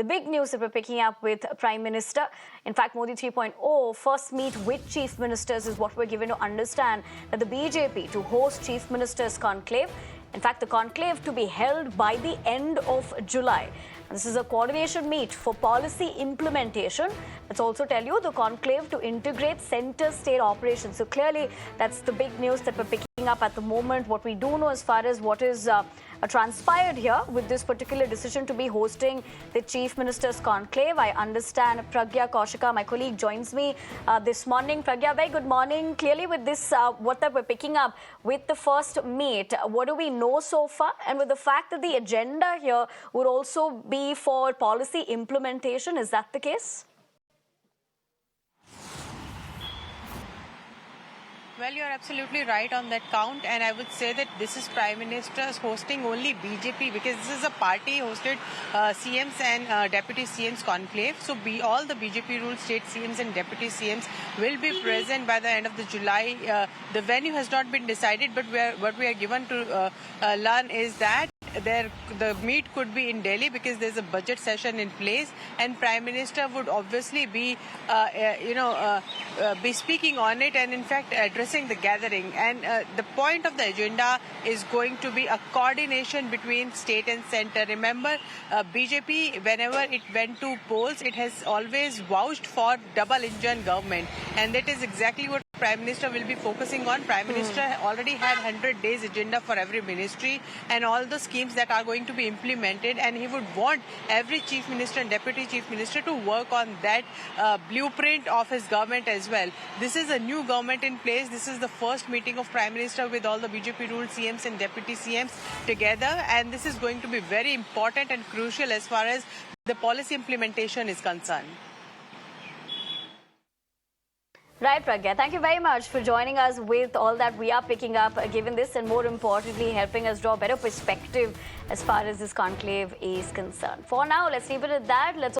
the big news that we're picking up with Prime Minister. In fact, Modi 3.0, first meet with chief ministers is what we're given to understand, that the BJP to host chief ministers conclave. In fact, the conclave to be held by the end of July. This is a coordination meet for policy implementation. Let's also tell you the conclave to integrate center-state operations. So clearly, that's the big news that we're picking up at the moment. What we do know as far as what is transpired here with this particular decision to be hosting the Chief Minister's conclave. I understand Pragya Kaushika, my colleague, joins me this morning. Pragya, very good morning. Clearly with this, what that we're picking up with the first meet, what do we know so far? And with the fact that the agenda here would also be for policy implementation, is that the case? Well, you're absolutely right on that count, and I would say that this is Prime Minister's hosting only BJP, because this is a party-hosted CMs and Deputy CMs conclave. So all the BJP-ruled state CMs and Deputy CMs will be present by the end of the July. The venue has not been decided, but what we are given to learn is that the meet could be in Delhi because there's a budget session in place, and Prime Minister would obviously be, be speaking on it and in fact addressing the gathering. And the point of the agenda is going to be a coordination between state and center. Remember, BJP, whenever it went to polls, it has always vouched for double-engine government, and that is exactly what Prime Minister will be focusing on. Prime Minister already had 100 days agenda for every ministry and all the schemes that are going to be implemented, and he would want every Chief Minister and Deputy Chief Minister to work on that blueprint of his government as well. This is a new government in place. This is the first meeting of Prime Minister with all the BJP-ruled CMs and Deputy CMs together, and this is going to be very important and crucial as far as the policy implementation is concerned. Right, Pragya. Thank you very much for joining us with all that we are picking up, given this, and more importantly, helping us draw better perspective as far as this conclave is concerned. For now, let's leave it at that. Let's